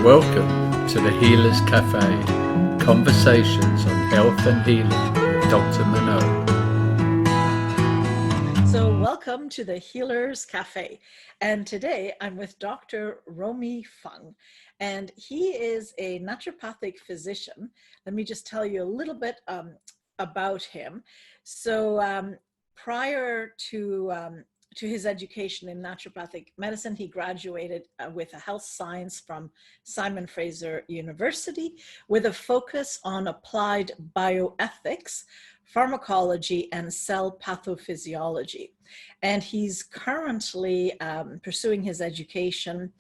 Welcome to the Healers Café, conversations on health and healing with Dr. Manon. So welcome to the Healers Café. And today I'm with Dr. Romi Fung, and he is a naturopathic physician. Let me just tell you a little bit about him. So prior to his education in naturopathic medicine, he graduated with a health science from Simon Frasier University with a focus on applied bioethics, pharmacology, and cell pathophysiology. And he's currently pursuing his education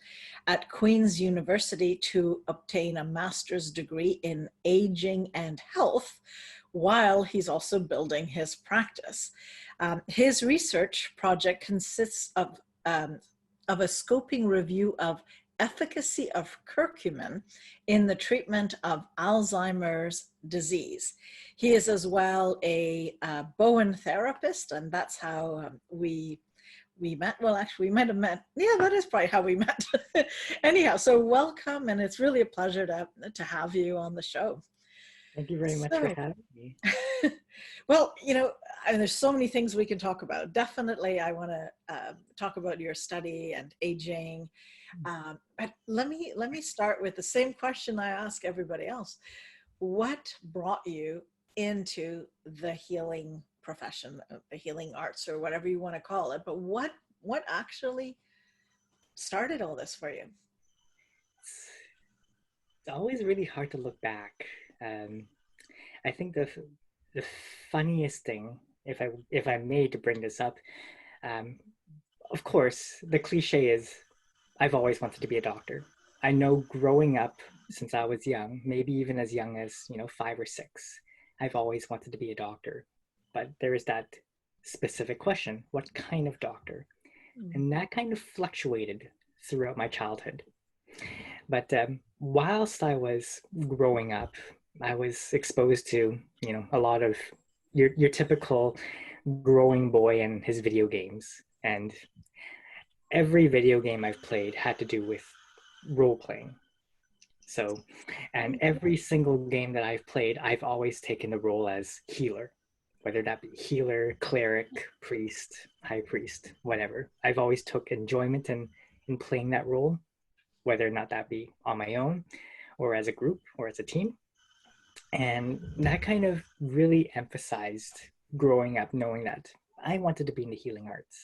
at Queen's University to obtain a master's degree in aging and health, while he's also building his practice. His research project consists of a scoping review of efficacy of curcumin in the treatment of Alzheimer's disease. He is as well a Bowen therapist, and that's how we met. Well, actually, we might have met. Yeah, that is probably how we met. Anyhow, so welcome, and it's really a pleasure to have you on the show. Thank you very much for having me. Well, there's so many things we can talk about. Definitely, I want to talk about your study and aging. But let me start with the same question I ask everybody else. What brought you into the healing profession, the healing arts, or whatever you want to call it? But what actually started all this for you? It's always really hard to look back. I think the funniest thing, if I may to bring this up, of course, the cliche is I've always wanted to be a doctor. I know growing up since I was young, maybe even as young as 5 or 6, I've always wanted to be a doctor. But there is that specific question: what kind of doctor? And that kind of fluctuated throughout my childhood. But whilst I was growing up, I was exposed to, a lot of your typical growing boy and his video games. And every video game I've played had to do with role playing. So, and every single game that I've played, I've always taken the role as healer, whether that be healer, cleric, priest, high priest, whatever. I've always took enjoyment in playing that role, whether or not that be on my own or as a group or as a team. And that kind of really emphasized growing up, knowing that I wanted to be in the healing arts.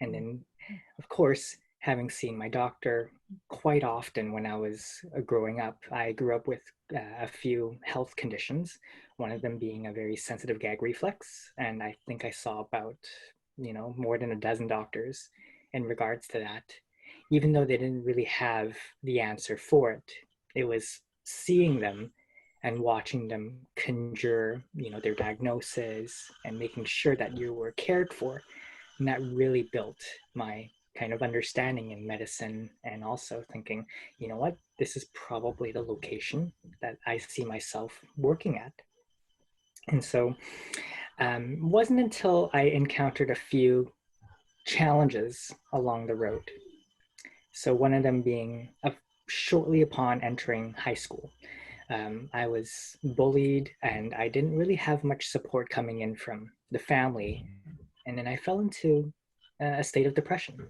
And then, of course, having seen my doctor quite often when I was growing up, I grew up with a few health conditions, one of them being a very sensitive gag reflex. And I think I saw about, more than a dozen doctors in regards to that. Even though they didn't really have the answer for it, it was seeing them and watching them conjure, their diagnosis and making sure that you were cared for. And that really built my kind of understanding in medicine, and also thinking, what, this is probably the location that I see myself working at. And so it wasn't until I encountered a few challenges along the road. So one of them being shortly upon entering high school. I was bullied, and I didn't really have much support coming in from the family. And then I fell into a state of depression.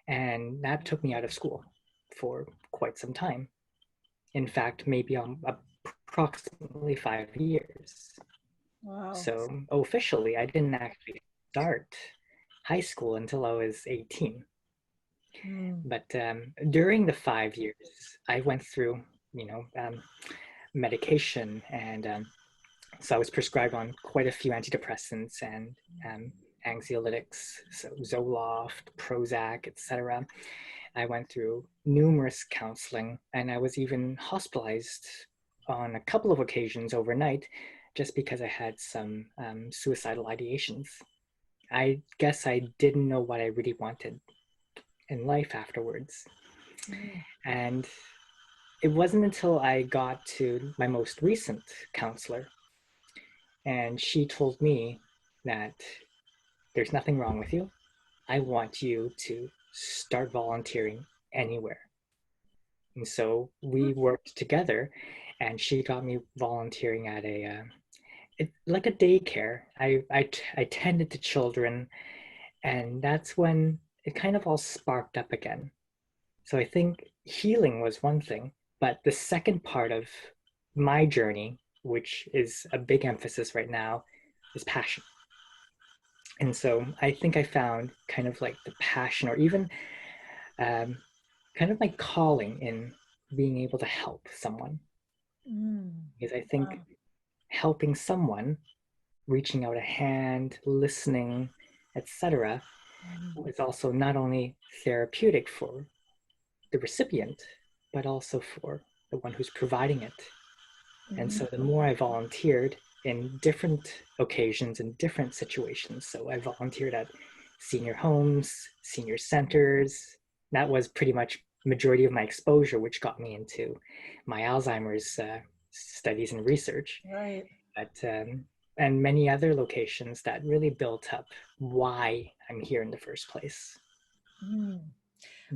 And that took me out of school for quite some time. In fact, maybe approximately 5 years. Wow. So officially, I didn't actually start high school until I was 18. But during the 5 years, I went through, medication, and so I was prescribed on quite a few antidepressants and anxiolytics, so Zoloft, Prozac, etc. I went through numerous counseling, and I was even hospitalized on a couple of occasions overnight just because I had some suicidal ideations. I guess I didn't know what I really wanted in life afterwards. And it wasn't until I got to my most recent counselor, and she told me that there's nothing wrong with you. I want you to start volunteering anywhere. And so we worked together, and she got me volunteering at like a daycare. I tended to children, and that's when it kind of all sparked up again. So I think healing was one thing, but the second part of my journey, which is a big emphasis right now, is passion. And so I think I found kind of like the passion, or even um, kind of my calling in being able to help someone. Because I think Wow. helping someone, reaching out a hand, listening, etc., is also not only therapeutic for the recipient, but also for the one who's providing it. And so the more I volunteered in different occasions and different situations, so I volunteered at senior homes, senior centers. That was pretty much majority of my exposure, which got me into my Alzheimer's studies and research. Right. But and many other locations that really built up why I'm here in the first place.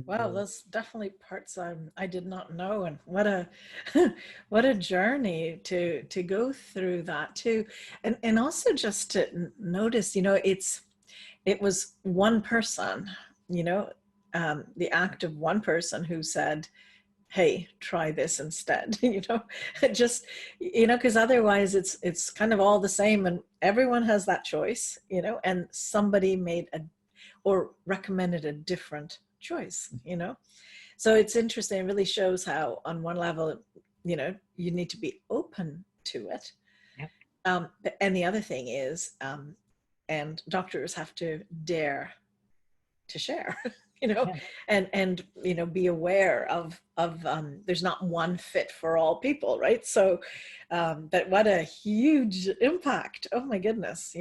Wow, those definitely parts I did not know, and what a what a journey to go through that too, and also just to notice, it was one person, the act of one person who said, "Hey, try this instead," just because otherwise it's kind of all the same, and everyone has that choice, and somebody made a or recommended a different choice. So it's interesting. It really shows how on one level, you need to be open to it. Yep. And the other thing is, and doctors have to dare to share, Yeah. and be aware of there's not one fit for all people, right? So but what a huge impact. Oh my goodness,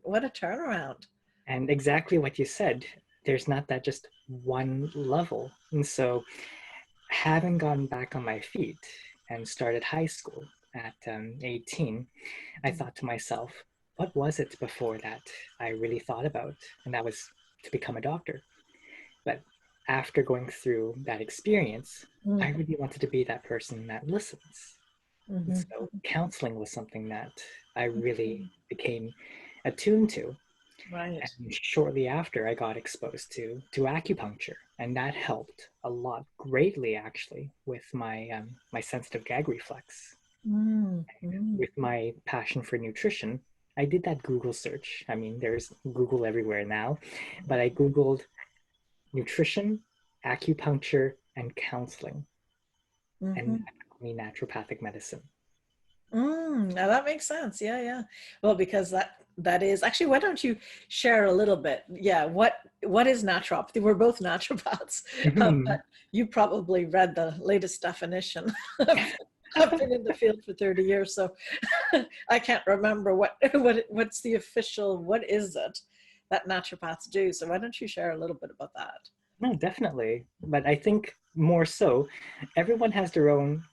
what a turnaround. And exactly what you said, there's not that just one level. And so having gone back on my feet and started high school at 18, I thought to myself, what was it before that I really thought about? And that was to become a doctor. But after going through that experience, I really wanted to be that person that listens. And so counseling was something that I really became attuned to. Right. And shortly after, I got exposed to acupuncture, and that helped a lot, greatly actually, with my sensitive gag reflex. With my passion for nutrition, I did that Google search. I mean, there's Google everywhere now, but I Googled nutrition, acupuncture, and counseling, and that got me naturopathic medicine. Now that makes sense. Yeah. Well, because that is actually, why don't you share a little bit? Yeah. What is naturopathy? We're both naturopaths, but you probably read the latest definition. I've been in the field for 30 years, so I can't remember what's the official, what is it that naturopaths do? So why don't you share a little bit about that? No, definitely. But I think more so, everyone has their own,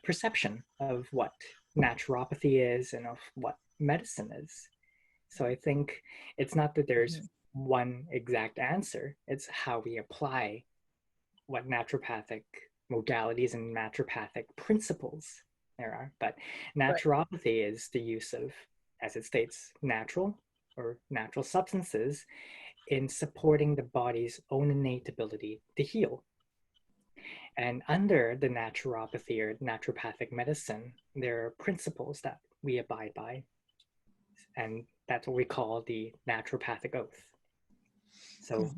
perception of what naturopathy is and of what medicine is. So I think it's not that there's one exact answer, it's how we apply what naturopathic modalities and naturopathic principles there are. But Right. naturopathy is the use of, as it states, natural or natural substances in supporting the body's own innate ability to heal. And under the naturopathy or naturopathic medicine, there are principles that we abide by. And that's what we call the naturopathic oath. So,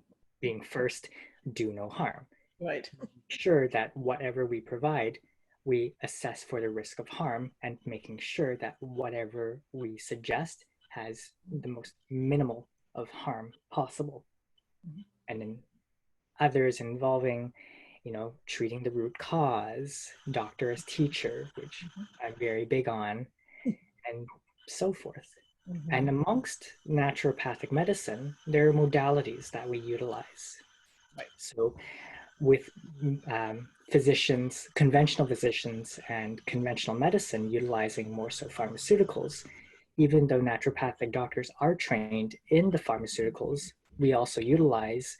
being first, do no harm. Right. Sure that whatever we provide, we assess for the risk of harm, and making sure that whatever we suggest has the most minimal of harm possible. And then others involving, treating the root cause, doctor as teacher, which I'm very big on, and so forth. And amongst naturopathic medicine, there are modalities that we utilize. Right. So with physicians, conventional physicians, and conventional medicine utilizing more so pharmaceuticals, even though naturopathic doctors are trained in the pharmaceuticals, we also utilize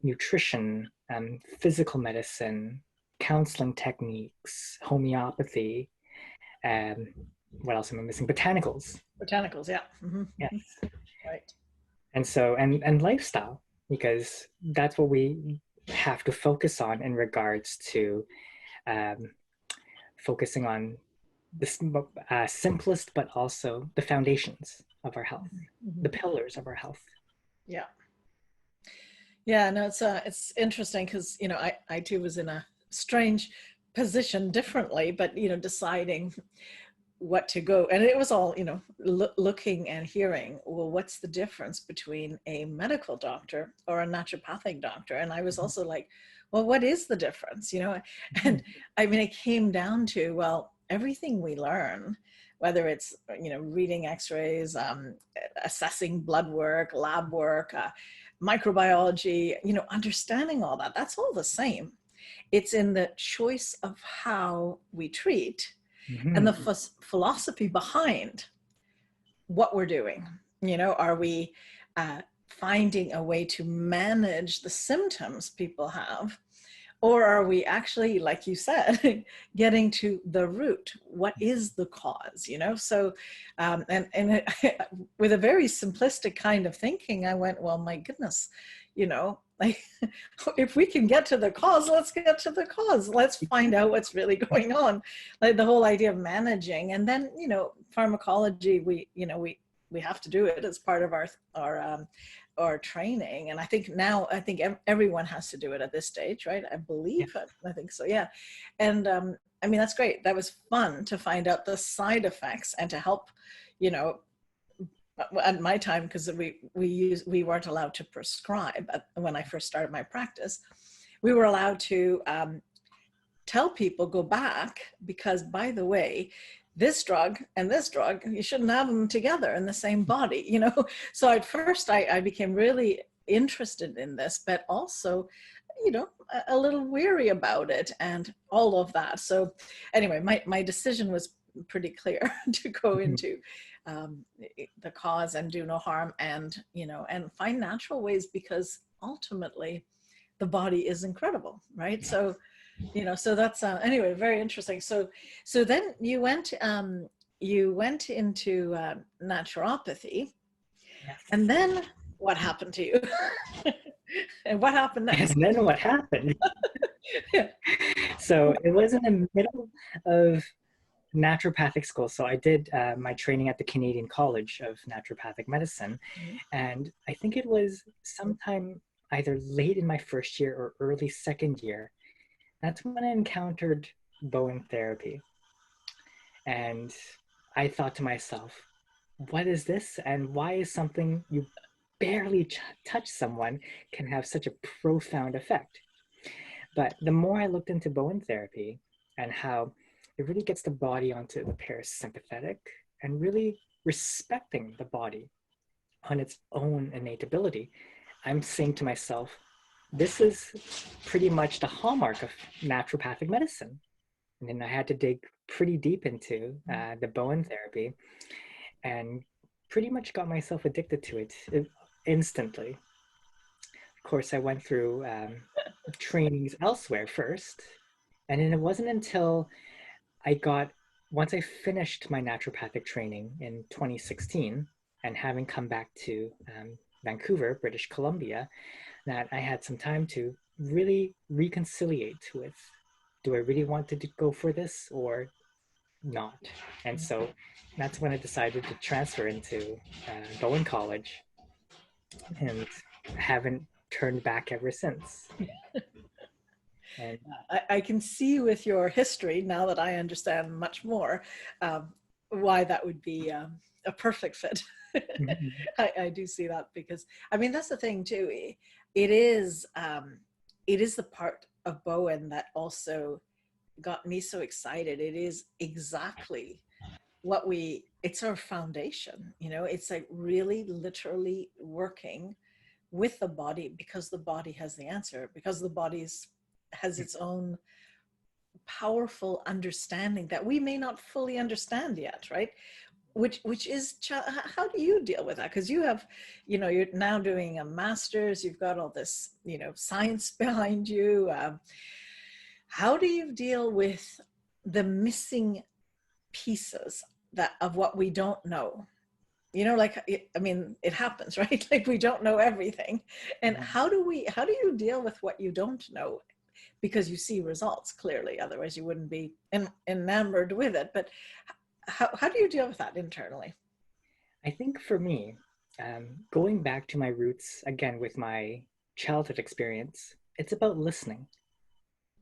nutrition, physical medicine, counseling techniques, homeopathy, what else am I missing? Botanicals. Botanicals, yeah. Yes. Right. And so, and lifestyle, because that's what we have to focus on in regards to focusing on the simplest, but also the foundations of our health, the pillars of our health. Yeah. Yeah, no, it's interesting because, you know, I too was in a strange position differently, but, you know, deciding what to go. And it was all, you know, looking and hearing, well, what's the difference between a medical doctor or a naturopathic doctor? And I was also like, well, what is the difference? You know, and I mean, it came down to, well, everything we learn, whether it's, you know, reading x-rays, assessing blood work, lab work, microbiology, you know, understanding all that, that's all the same. It's in the choice of how we treat and the philosophy behind what we're doing. You know, are we finding a way to manage the symptoms people have? Or are we actually, like you said, getting to the root? What is the cause, you know? So, with a very simplistic kind of thinking, I went, well, my goodness, you know, like, if we can get to the cause, let's get to the cause. Let's find out what's really going on. Like the whole idea of managing, and then, you know, pharmacology, we have to do it as part of our training. And I think now, everyone has to do it at this stage, right? I believe it. I think so. Yeah. And I mean, that's great. That was fun to find out the side effects and to help, you know, at my time, because we weren't allowed to prescribe when I first started my practice. We were allowed to tell people, go back, because, by the way, this drug and this drug, you shouldn't have them together in the same body, you know? So at first I became really interested in this, but also, you know, a little weary about it and all of that. So anyway, my decision was pretty clear to go into the cause and do no harm, and, you know, and find natural ways, because ultimately the body is incredible, right? So, you know, so that's anyway, very interesting. So then you went into naturopathy. Yes. And then what happened to you? And what happened next? And then what happened? So it was in the middle of naturopathic school. So I did my training at the Canadian College of Naturopathic Medicine. And I think it was sometime either late in my first year or early second year. That's when I encountered Bowen therapy. And I thought to myself, what is this? And why is something you barely touch someone can have such a profound effect? But the more I looked into Bowen therapy and how it really gets the body onto the parasympathetic and really respecting the body on its own innate ability, I'm saying to myself, this is pretty much the hallmark of naturopathic medicine. And then I had to dig pretty deep into the Bowen therapy, and pretty much got myself addicted to it instantly. Of course, I went through trainings elsewhere first, and then it wasn't until once I finished my naturopathic training in 2016, and having come back to Vancouver, British Columbia, that I had some time to really reconciliate with, do I really want to go for this or not? And so that's when I decided to transfer into Bowen College, and haven't turned back ever since. And I can see with your history, now that I understand much more, why that would be a perfect fit. I do see that, because, I mean, that's the thing too. It is the part of Bowen that also got me so excited. It is exactly what it's our foundation, you know. It's like really literally working with the body, because the body has the answer, because the body has its own powerful understanding that we may not fully understand yet, right? Which is, how do you deal with that? Because you have, you know, you're now doing a master's, you've got all this, you know, science behind you. how do you deal with the missing pieces of what we don't know? Like, I mean, it happens, right? Like, we don't know everything. And how do you deal with what you don't know? Because you see results clearly, otherwise you wouldn't be enamored with it. But how do you deal with that internally? I think for me, going back to my roots, again, with my childhood experience, it's about listening.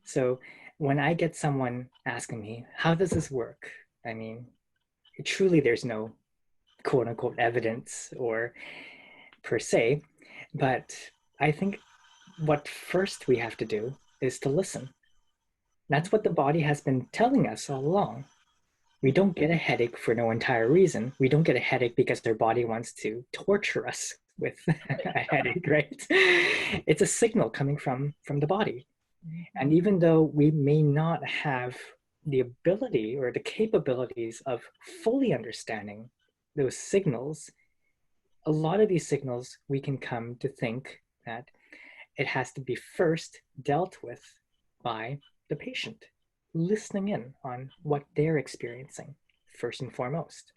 So when I get someone asking me, how does this work? I mean, truly there's no quote unquote evidence or per se, but I think what first we have to do is to listen. That's what the body has been telling us all along. We don't get a headache for no entire reason. We don't get a headache because our body wants to torture us with a headache, right? It's a signal coming from the body. And even though we may not have the ability or the capabilities of fully understanding those signals, a lot of these signals we can come to think that it has to be first dealt with by the patient, listening in on what they're experiencing first and foremost.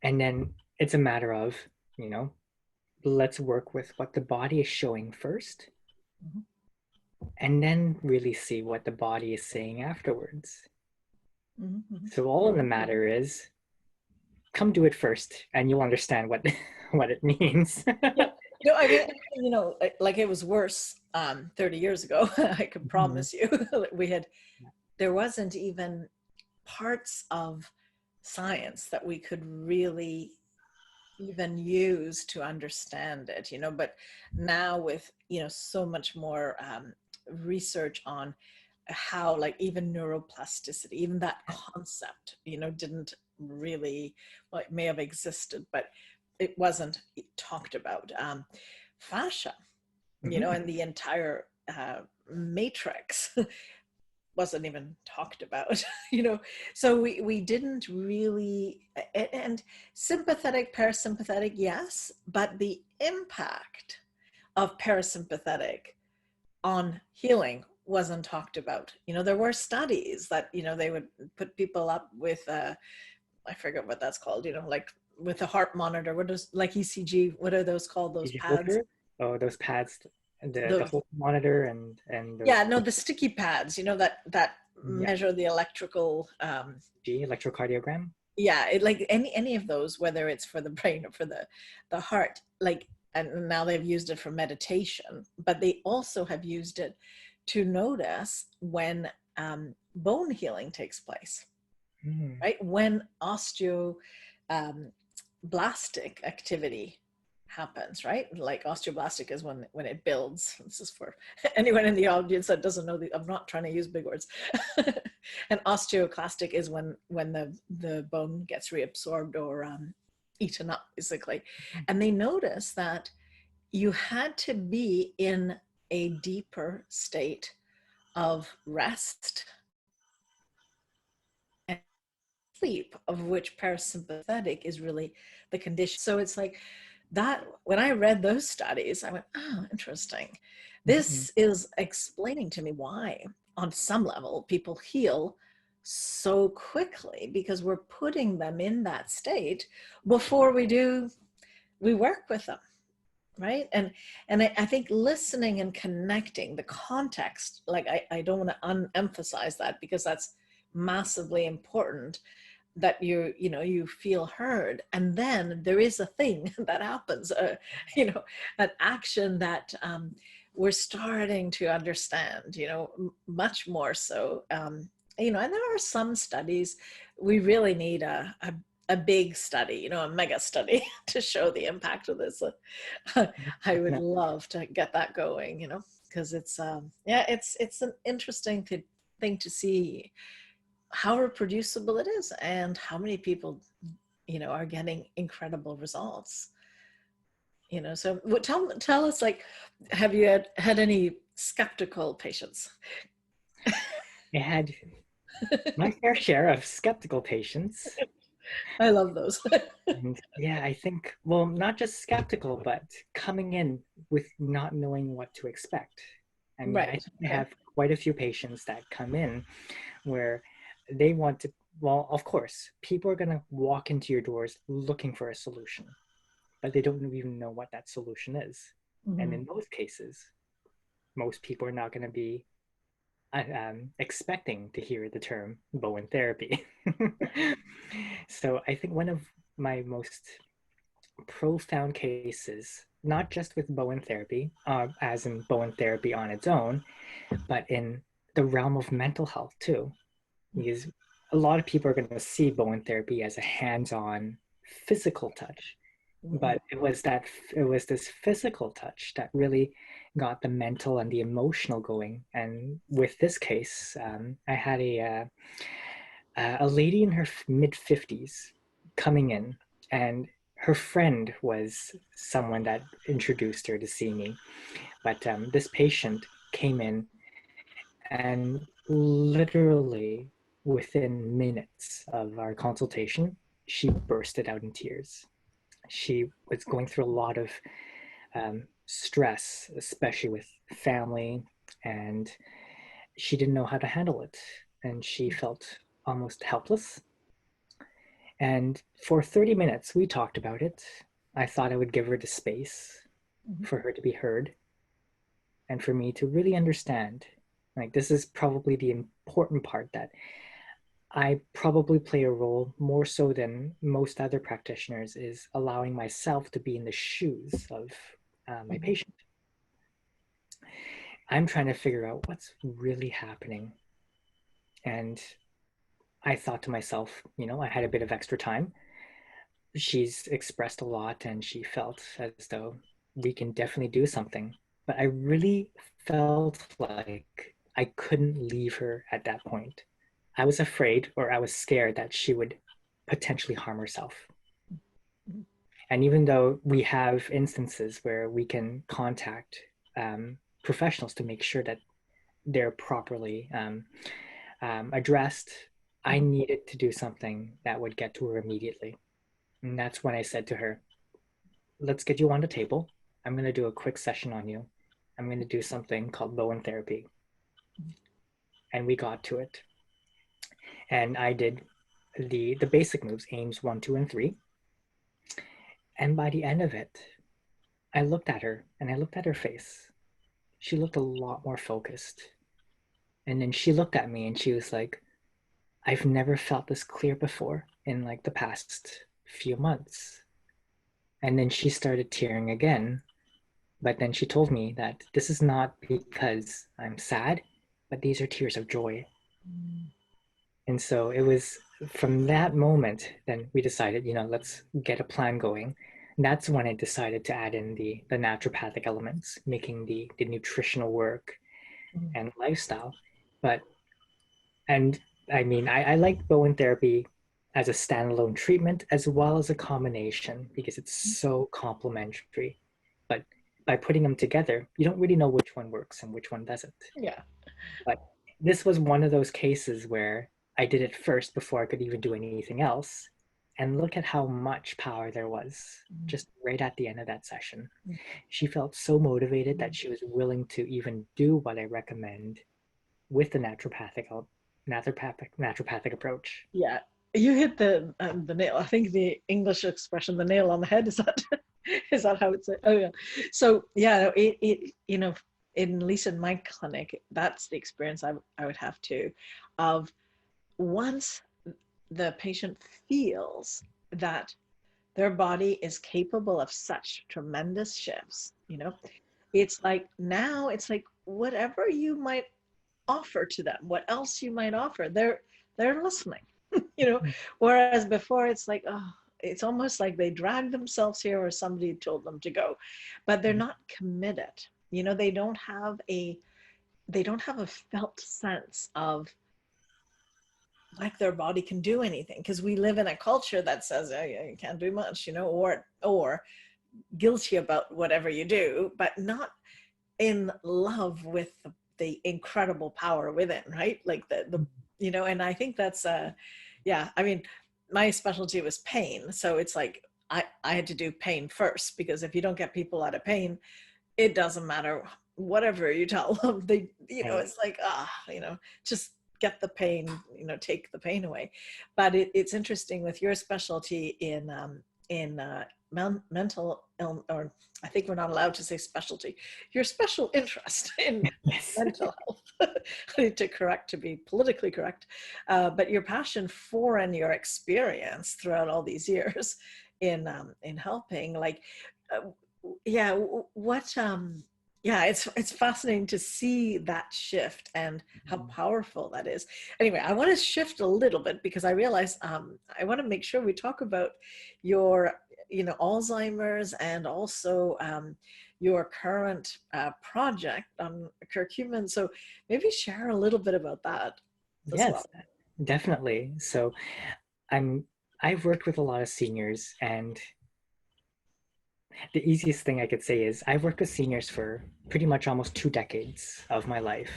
And then it's a matter of, let's work with what the body is showing first, and then really see what the body is saying afterwards. So all in the matter is, come do it first and you'll understand what it means. I mean, like, it was worse 30 years ago. I can promise you. There wasn't even parts of science that we could really even use to understand it, but now with, so much more research on how, like, even neuroplasticity, even that concept, didn't really, well, it may have existed, but it wasn't talked about. Fascia, and the entire matrix wasn't even talked about, so we didn't really, and sympathetic, parasympathetic, yes, but the impact of parasympathetic on healing wasn't talked about. There were studies that, they would put people up with, I forget what that's called, like with a heart monitor, what is, like ECG, what are those called, those pads? Filter? Oh, those pads, the whole monitor and those... Yeah, no, the sticky pads, that measure the electrical electrocardiogram. Yeah, like any of those, whether it's for the brain or for the heart, like, and now they've used it for meditation, but they also have used it to notice when bone healing takes place, right? When osteoblastic activity happens, right? Like, osteoblastic is when it builds. This is for anyone in the audience that doesn't know. I'm not trying to use big words. And osteoclastic is when the bone gets reabsorbed or eaten up, basically. And they noticed that you had to be in a deeper state of rest and sleep, of which parasympathetic is really the condition. So it's like that, when I read those studies, I went, oh, interesting. This is explaining to me why, on some level, people heal so quickly, because we're putting them in that state before we work with them, right? And I think listening and connecting the context, like, I don't want to unemphasize that, because that's massively important, that you feel heard. And then there is a thing that happens, an action that we're starting to understand, much more so. And there are some studies, we really need a big study, a mega study to show the impact of this. I would love to get that going, because it's it's an interesting thing to see how reproducible it is and how many people, are getting incredible results. So tell us, like, have you had any skeptical patients? I had my fair share of skeptical patients. I love those. And yeah, I think, well, not just skeptical, but coming in with not knowing what to expect. I mean, I Right. think I have quite a few patients that come in where they want to, well, of course, people are going to walk into your doors looking for a solution, but they don't even know what that solution is. And Mhm. in those cases, most people are not going to be expecting to hear the term Bowen therapy. So I think one of my most profound cases, not just with Bowen therapy, as in Bowen therapy on its own, but in the realm of mental health too, because a lot of people are going to see Bowen therapy as a hands-on physical touch, Mhm. but it was this physical touch that really got the mental and the emotional going. And with this case, I had a lady in her mid 50s coming in, and her friend was someone that introduced her to see me. But this patient came in, and literally within minutes of our consultation, she bursted out in tears. She was going through a lot of stress, especially with family, and she didn't know how to handle it. And she felt almost helpless. And for 30 minutes, we talked about it. I thought I would give her the space Mhm. for her to be heard and for me to really understand. Like, this is probably the important part, that I probably play a role more so than most other practitioners, is allowing myself to be in the shoes of my Mhm. patient. I'm trying to figure out what's really happening. And I thought to myself, I had a bit of extra time. She's expressed a lot and she felt as though we can definitely do something. But I really felt like I couldn't leave her at that point. I was afraid, or I was scared, that she would potentially harm herself. Mhm. And even though we have instances where we can contact professionals to make sure that they're properly addressed, I Mhm. needed to do something that would get to her immediately. And that's when I said to her, let's get you on the table. I'm going to do a quick session on you. I'm going to do something called Bowen therapy. And we got to it. And I did the basic moves, aims 1, 2, and 3. And by the end of it, I looked at her and I looked at her face. She looked a lot more focused. And then she looked at me and she was like, I've never felt this clear before in like the past few months. And then she started tearing again. But then she told me that this is not because I'm sad, but these are tears of joy. And so it was from that moment, then we decided, let's get a plan going. And that's when I decided to add in the naturopathic elements, making the nutritional work Mhm. and lifestyle. But, and I mean, I like Bowen therapy as a standalone treatment as well as a combination because it's so complementary. But by putting them together, you don't really know which one works and which one doesn't. Yeah. But this was one of those cases where I did it first before I could even do anything else. And look at how much power there was just right at the end of that session. She felt so motivated that she was willing to even do what I recommend with the naturopathic approach. Yeah. You hit the nail. I think the English expression, the nail on the head, is that is that how it's? Oh yeah. So yeah, at least in my clinic, that's the experience I would have too, of once the patient feels that their body is capable of such tremendous shifts, it's like now it's like whatever you might offer to them, what else you might offer, they're listening, you know, whereas before it's like, oh, it's almost like they dragged themselves here or somebody told them to go, but they're not committed. They don't have a felt sense of like their body can do anything, because we live in a culture that says, oh, yeah, you can't do much, or guilty about whatever you do, but not in love with the incredible power within, right? Like and I think that's yeah, I mean, my specialty was pain, so it's like I had to do pain first, because if you don't get people out of pain, it doesn't matter whatever you tell them, they, Right. it's like, just get the pain, take the pain away. But it's interesting with your specialty in mental illness, or I think we're not allowed to say specialty, your special interest in Yes. mental health. I need to be politically correct, but your passion for and your experience throughout all these years in helping, like, yeah, what yeah, it's fascinating to see that shift and how powerful that is. Anyway, I want to shift a little bit because I realize I want to make sure we talk about your, Alzheimer's, and also your current project on curcumin. So maybe share a little bit about that as well. Yes, definitely. So I've worked with a lot of seniors, and the easiest thing I could say is I've worked with seniors for pretty much almost 2 decades of my life.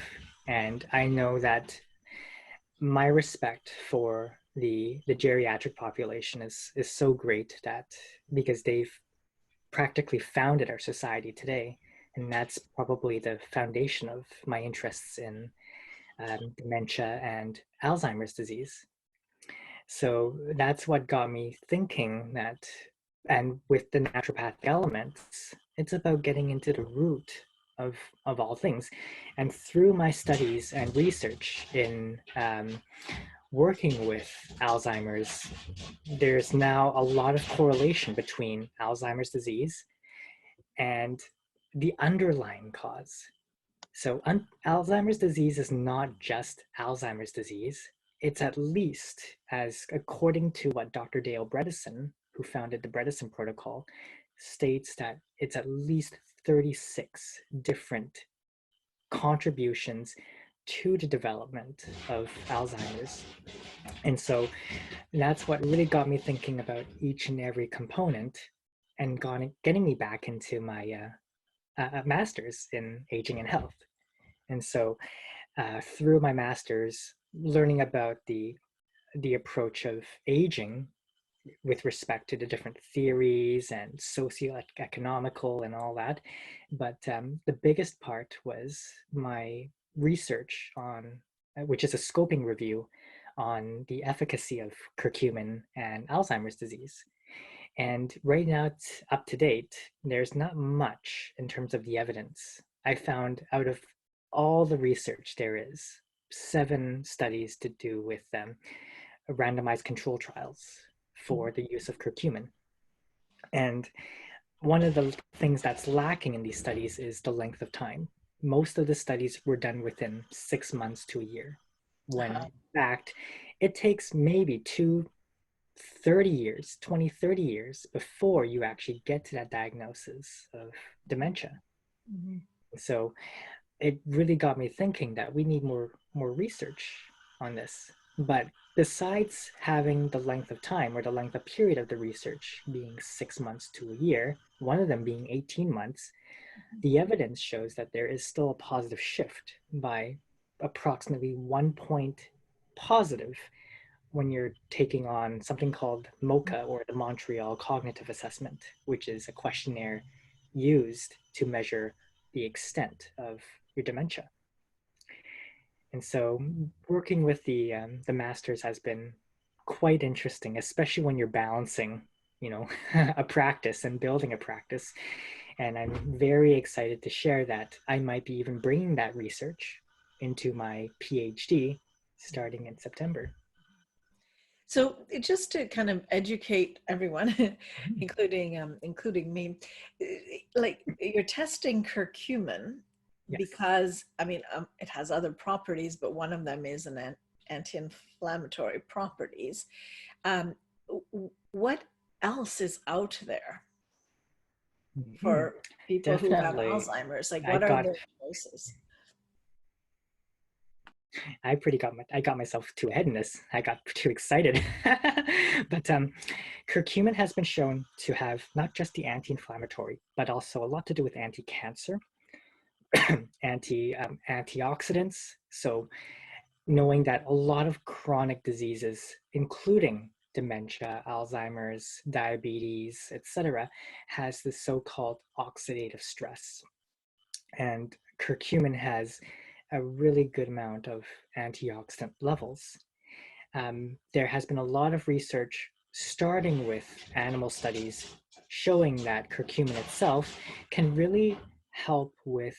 And I know that my respect for the geriatric population is so great, that because they've practically founded our society today. And that's probably the foundation of my interests in dementia and Alzheimer's disease. So that's what got me thinking that, and with the naturopathic elements, it's about getting into the root of all things. And through my studies and research in working with Alzheimer's, there's now a lot of correlation between Alzheimer's disease and the underlying cause. So Alzheimer's disease is not just Alzheimer's disease. It's at least, as according to what Dr. Dale Bredesen, who founded the Bredesen Protocol, states, that it's at least 36 different contributions to the development of Alzheimer's. And so that's what really got me thinking about each and every component, and getting me back into my master's in aging and health. And so through my master's, learning about the approach of aging with respect to the different theories and socioeconomical and all that. But the biggest part was my research on, which is a scoping review on the efficacy of curcumin and Alzheimer's disease. And right now it's up to date. There's not much in terms of the evidence. I found out of all the research there is 7 studies to do with randomized control trials for the use of curcumin. And one of the things that's lacking in these studies is the length of time. Most of the studies were done within 6 months to a year, when in fact, it takes maybe 30 years before you actually get to that diagnosis of dementia. Mm-hmm. So it really got me thinking that we need more research on this. But besides having the length of time, or the length of period of the research being 6 months to a year, one of them being 18 months, the evidence shows that there is still a positive shift by approximately 1 point positive when you're taking on something called MoCA, or the Montreal Cognitive Assessment, which is a questionnaire used to measure the extent of your dementia. And so working with the masters has been quite interesting, especially when you're balancing, a practice and building a practice. And I'm very excited to share that I might be even bringing that research into my PhD starting in September. So just to kind of educate everyone, including me, like, you're testing curcumin. Yes. Because it has other properties, but one of them is an anti-inflammatory properties. What else is out there for people Definitely. Who have Alzheimer's? Like, what are the doses? I got myself too ahead in this. I got too excited. But curcumin has been shown to have not just the anti-inflammatory, but also a lot to do with anti-cancer, antioxidants. So knowing that a lot of chronic diseases, including dementia, Alzheimer's, diabetes, etc., has this so-called oxidative stress. And curcumin has a really good amount of antioxidant levels. There has been a lot of research starting with animal studies showing that curcumin itself can really help with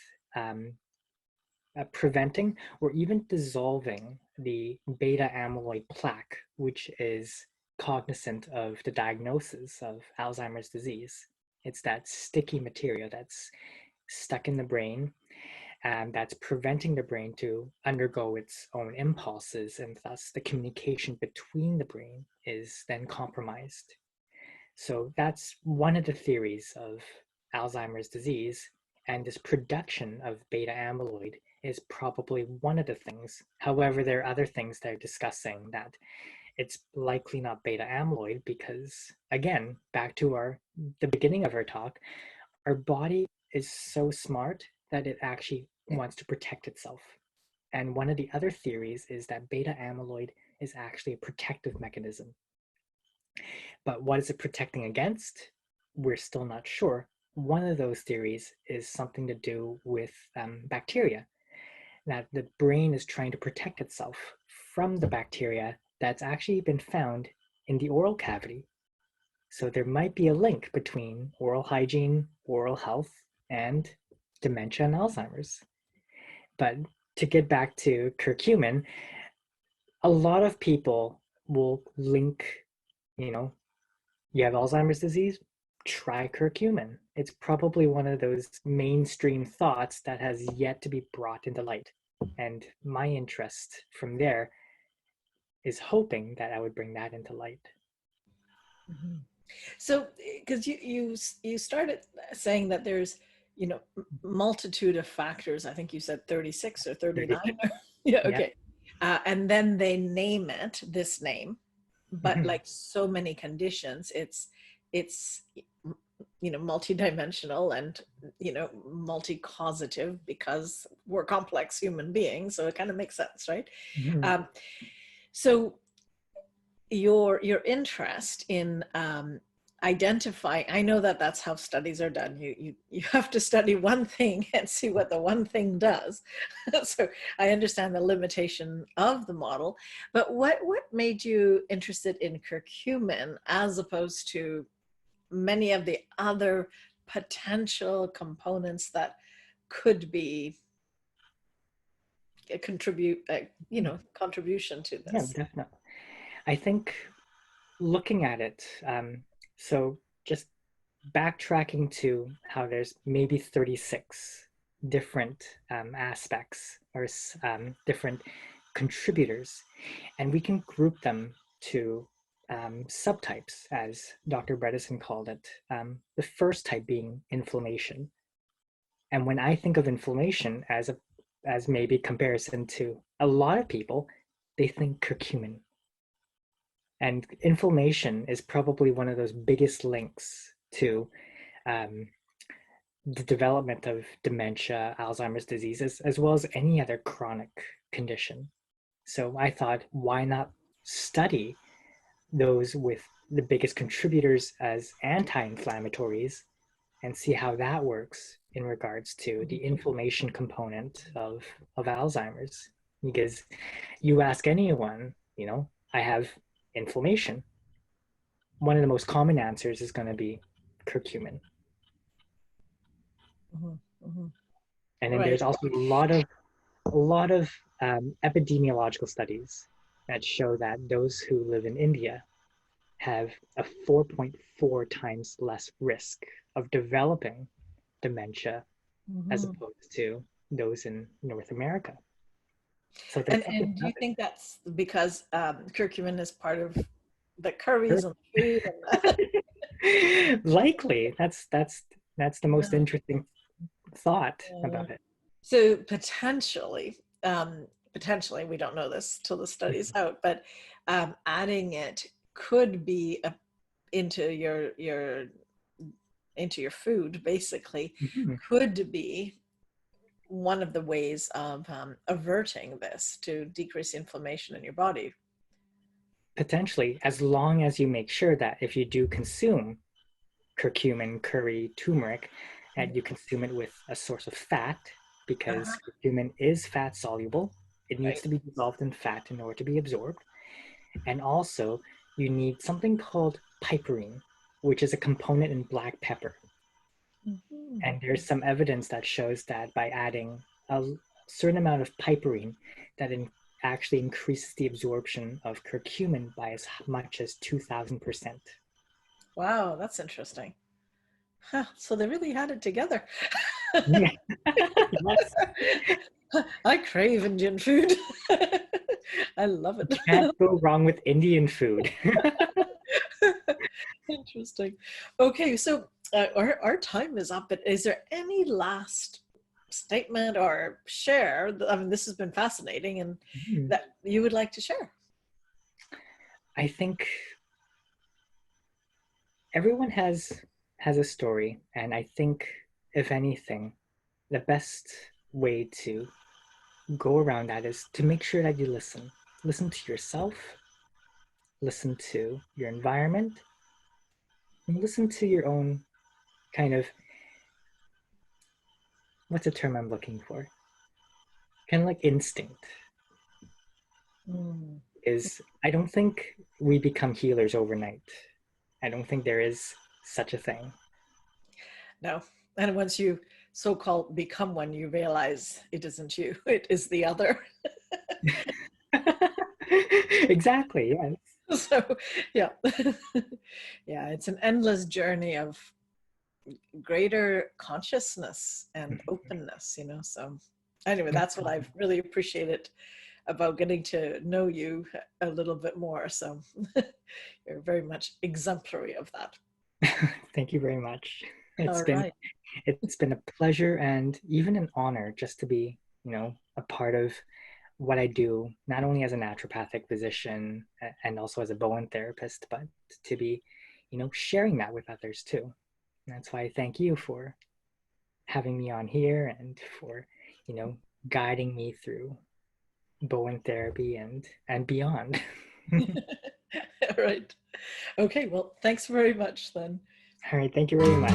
preventing or even dissolving the beta amyloid plaque, which is cognizant of the diagnosis of Alzheimer's disease. It's that sticky material that's stuck in the brain and that's preventing the brain to undergo its own impulses, and thus the communication between the brain is then compromised. So that's one of the theories of Alzheimer's disease, and this production of beta amyloid is probably one of the things. However, there are other things they're discussing that it's likely not beta amyloid because, again, back to the beginning of our talk, our body is so smart that it actually wants to protect itself. And one of the other theories is that beta amyloid is actually a protective mechanism. But what is it protecting against? We're still not sure. One of those theories is something to do with bacteria, that the brain is trying to protect itself from the bacteria that's actually been found in the oral cavity. So there might be a link between oral hygiene, oral health, and dementia and Alzheimer's. But to get back to curcumin, a lot of people will link, you have Alzheimer's disease, try curcumin. It's probably one of those mainstream thoughts that has yet to be brought into light. And my interest from there is hoping that I would bring that into light. Mm-hmm. So, because you started saying that there's, multitude of factors. I think you said 36 or 39. Yeah, okay. Yeah. And then they name it this name, but like so many conditions, it's multidimensional and multi-causative because we're complex human beings. So it kind of makes sense, right? Mm-hmm. So your interest in identifying, I know that that's how studies are done. You have to study one thing and see what the one thing does. So I understand the limitation of the model, but what made you interested in curcumin as opposed to many of the other potential components that could be a contribution to this? Yeah, definitely. I think looking at it, so just backtracking to how there's maybe 36 different aspects or different contributors, and we can group them to subtypes, as Dr. Bredesen called it. The first type being inflammation. And when I think of inflammation as maybe comparison to a lot of people, they think curcumin. And inflammation is probably one of those biggest links to the development of dementia, Alzheimer's disease, as well as any other chronic condition. So I thought, why not study those with the biggest contributors as anti-inflammatories and see how that works in regards to the inflammation component of Alzheimer's? Because you ask anyone, I have inflammation. One of the most common answers is going to be curcumin. Mm-hmm. Mm-hmm. And then there's also a lot of epidemiological studies that show that those who live in India have a 4.4 times less risk of developing dementia as opposed to those in North America. So and do you think that's because curcumin is part of the curries and food? And likely, that's the most interesting thought about it. So potentially, we don't know this till the study's out, but adding it could be into your food, basically, could be one of the ways of averting this, to decrease inflammation in your body. Potentially, as long as you make sure that if you do consume curcumin, curry, turmeric, and you consume it with a source of fat, because curcumin is fat soluble. It needs Right. to be dissolved in fat in order to be absorbed. And also, you need something called piperine, which is a component in black pepper. Mhm. And there's some evidence that shows that by adding a certain amount of piperine, that actually increases the absorption of curcumin by as much as 2,000%. Wow, that's interesting. Huh, so they really had it together. Yeah. Yes. I crave Indian food. I love it. You can't go wrong with Indian food. Interesting. Okay, so our time is up, but is there any last statement or share? I mean, this has been fascinating, and that you would like to share? I think everyone has a story, and I think, if anything, the best way to go around that is to make sure that you listen. Listen to yourself, listen to your environment, and listen to your own kind of, what's the term I'm looking for? Kind of like instinct. I don't think we become healers overnight. I don't think there is such a thing. No. And once you so-called become one, you realize it isn't you, it is the other. Exactly, yes. So, yeah. Yeah, it's an endless journey of greater consciousness and openness, you know. So anyway, that's what I've really appreciated about getting to know you a little bit more. So you're very much exemplary of that. Thank you very much. Right. It's been a pleasure and even an honor just to be, a part of what I do, not only as a naturopathic physician and also as a Bowen therapist, but to be, sharing that with others too. And that's why I thank you for having me on here and for, guiding me through Bowen therapy and beyond. Right. Okay, well, thanks very much then. All right, thank you very much.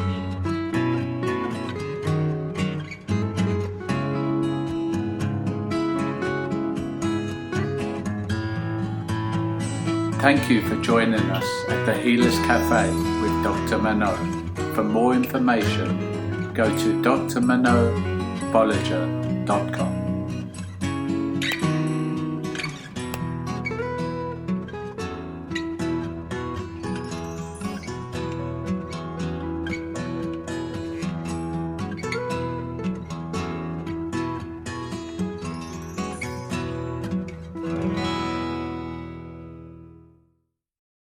Thank you for joining us at the Healers Café with Dr. Manon. For more information, go to drmanonbollinger.com.